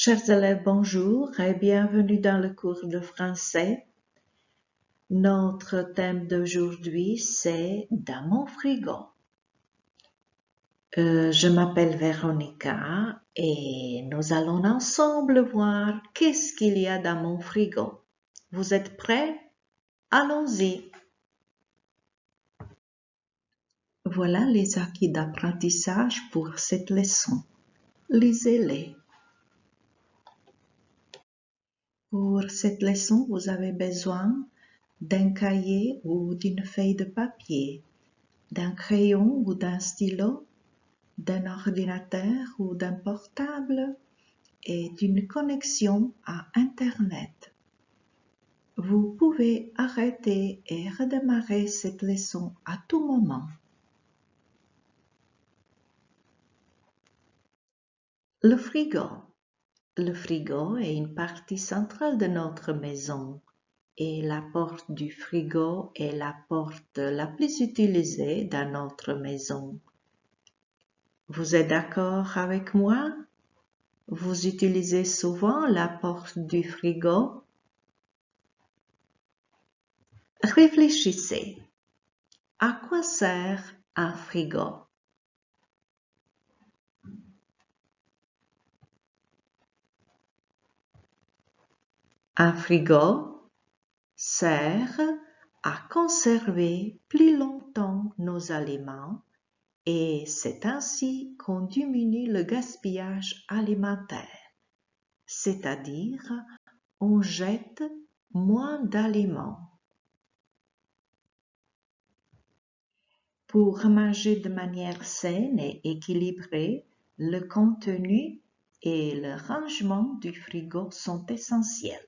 Chers élèves, bonjour et bienvenue dans le cours de français. Notre thème d'aujourd'hui, c'est dans mon frigo. Je m'appelle Véronica et nous allons ensemble voir qu'est-ce qu'il y a dans mon frigo. Vous êtes prêts? Allons-y. Voilà les acquis d'apprentissage pour cette leçon. Lisez-les. Pour cette leçon, vous avez besoin d'un cahier ou d'une feuille de papier, d'un crayon ou d'un stylo, d'un ordinateur ou d'un portable et d'une connexion à Internet. Vous pouvez arrêter et redémarrer cette leçon à tout moment. Le frigo. Le frigo est une partie centrale de notre maison et la porte du frigo est la porte la plus utilisée dans notre maison. Vous êtes d'accord avec moi? Vous utilisez souvent la porte du frigo? Réfléchissez. À quoi sert un frigo? Un frigo sert à conserver plus longtemps nos aliments et c'est ainsi qu'on diminue le gaspillage alimentaire, c'est-à-dire on jette moins d'aliments. Pour manger de manière saine et équilibrée, le contenu et le rangement du frigo sont essentiels.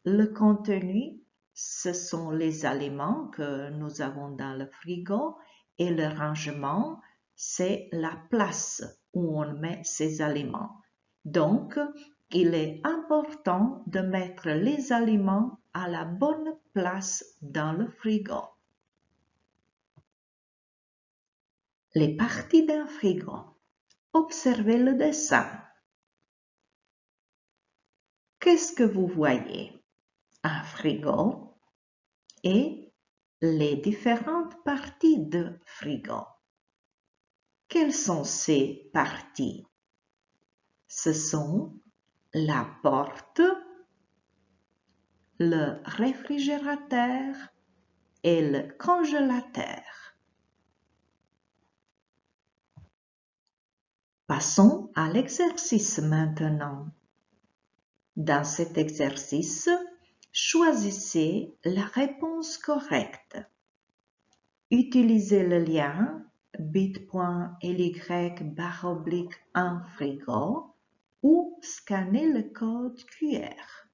Le contenu, ce sont les aliments que nous avons dans le frigo et le rangement, c'est la place où on met ces aliments. Donc, il est important de mettre les aliments à la bonne place dans le frigo. Les parties d'un frigo. Observez le dessin. Qu'est-ce que vous voyez? Un frigo et les différentes parties de frigo. Quelles sont ces parties? Ce sont la porte, le réfrigérateur et le congélateur. Passons à l'exercice maintenant. Dans cet exercice, choisissez la réponse correcte. Utilisez le lien bit.ly/un frigo ou scannez le code QR.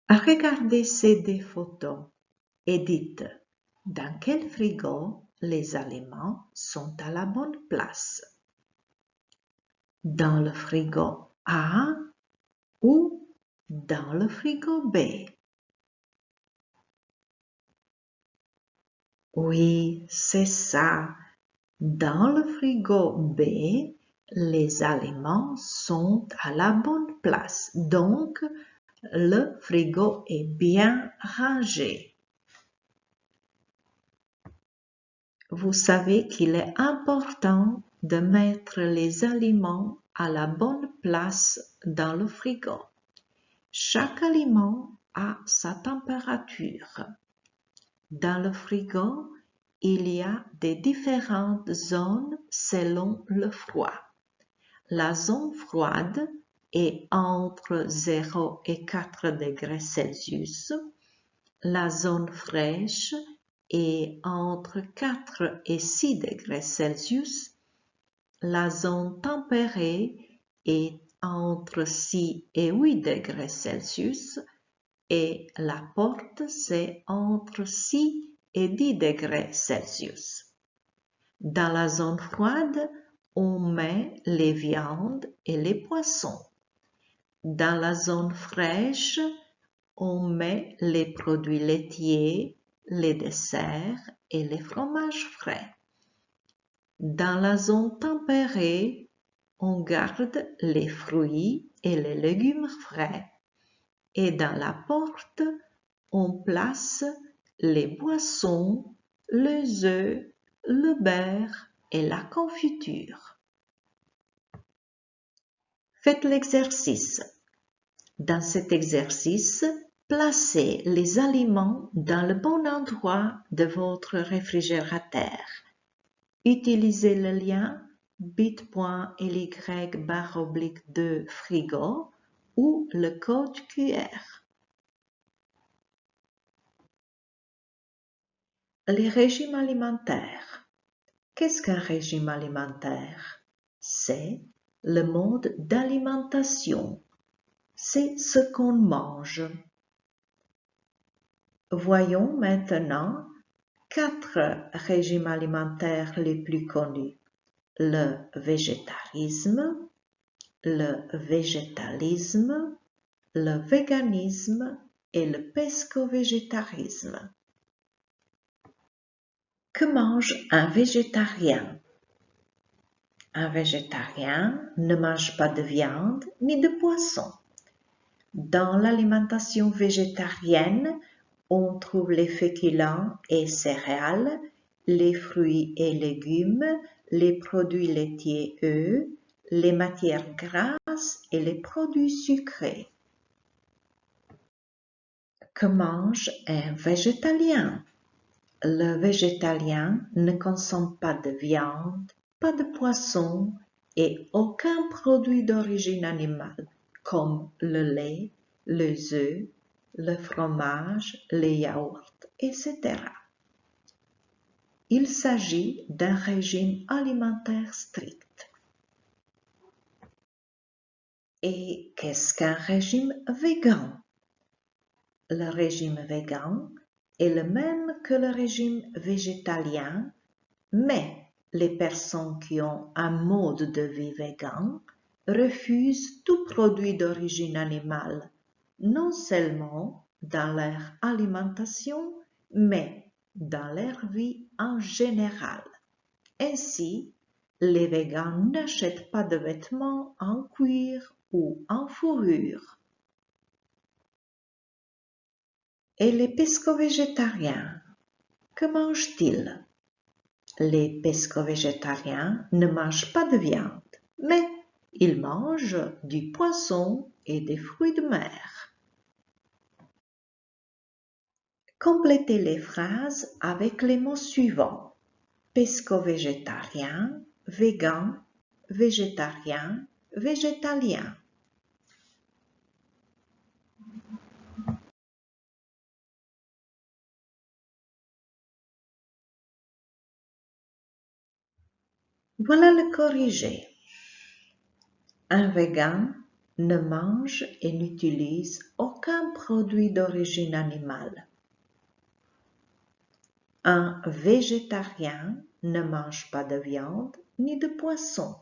Regardez ces deux photos et dites dans quel frigo les aliments sont à la bonne place. Dans le frigo A ou dans le frigo B. Oui, c'est ça. Dans le frigo B, les aliments sont à la bonne place. Donc, le frigo est bien rangé. Vous savez qu'il est important de mettre les aliments à la bonne place dans le frigo. Chaque aliment a sa température. Dans le frigo, il y a des différentes zones selon le froid. La zone froide est entre 0 et 4 degrés Celsius. La zone fraîche est entre 4 et 6 degrés Celsius. La zone tempérée est entre 6 et 8 degrés Celsius. Et la porte, c'est entre 6 et 10 degrés Celsius. Dans la zone froide, on met les viandes et les poissons. Dans la zone fraîche, on met les produits laitiers, les desserts et les fromages frais. Dans la zone tempérée, on garde les fruits et les légumes frais. Et dans la porte, on place les boissons, les œufs, le beurre et la confiture. Faites l'exercice. Dans cet exercice, placez les aliments dans le bon endroit de votre réfrigérateur. Utilisez le lien bit.ly/2 frigo ou le code QR. Les régimes alimentaires. Qu'est-ce qu'un régime alimentaire? C'est le mode d'alimentation. C'est ce qu'on mange. Voyons maintenant 4 régimes alimentaires les plus connus. Le végétarisme, le végétalisme, le véganisme et le pesco-végétarisme. Que mange un végétarien? Un végétarien ne mange pas de viande ni de poisson. Dans l'alimentation végétarienne, on trouve les féculents et céréales, les fruits et légumes, les produits laitiers œufs, les matières grasses et les produits sucrés. Que mange un végétalien? Le végétalien ne consomme pas de viande, pas de poisson et aucun produit d'origine animale, comme le lait, les œufs, le fromage, les yaourts, etc. Il s'agit d'un régime alimentaire strict. Et qu'est-ce qu'un régime végan? Le régime végan est le même que le régime végétalien, mais les personnes qui ont un mode de vie végan refusent tout produit d'origine animale, non seulement dans leur alimentation, mais dans leur vie en général. Ainsi, les végans n'achètent pas de vêtements en cuir ou en fourrure. Et les pesco-végétariens, que mangent-ils? Les pesco-végétariens ne mangent pas de viande, mais ils mangent du poisson et des fruits de mer. Complétez les phrases avec les mots suivants: pesco-végétarien, végan, végétarien, végétalien. Voilà le corrigé. Un végan ne mange et n'utilise aucun produit d'origine animale. Un végétarien ne mange pas de viande ni de poisson.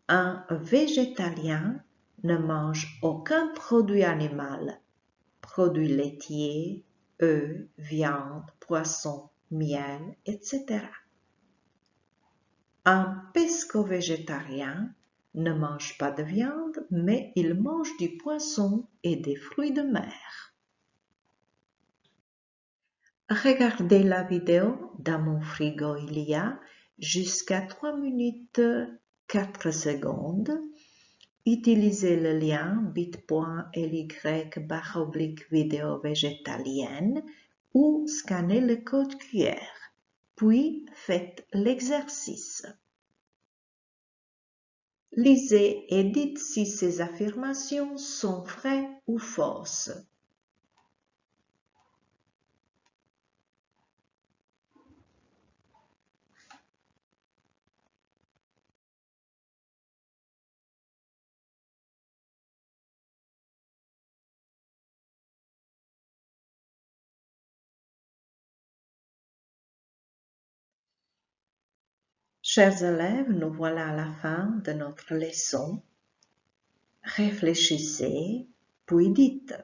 Un végétalien ne mange aucun produit animal, produits laitiers, œufs, viande, poisson, miel, etc. Un pesco-végétarien ne mange pas de viande, mais il mange du poisson et des fruits de mer. Regardez la vidéo Dans mon frigo il y a jusqu'à 3 minutes 4 secondes. Utilisez le lien bit.ly/vidéo végétalienne ou scannez le code QR. Puis faites l'exercice. Lisez et dites si ces affirmations sont vraies ou fausses. Chers élèves, nous voilà à la fin de notre leçon. Réfléchissez, puis dites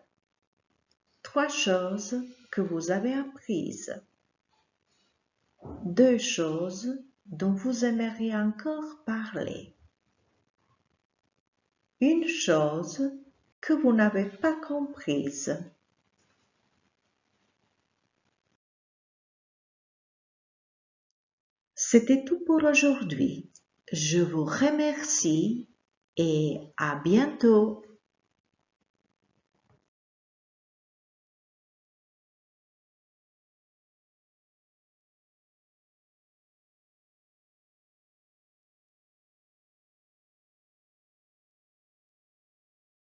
3 choses que vous avez apprises. 2 choses dont vous aimeriez encore parler. Une chose que vous n'avez pas comprise. C'était tout pour aujourd'hui. Je vous remercie et à bientôt.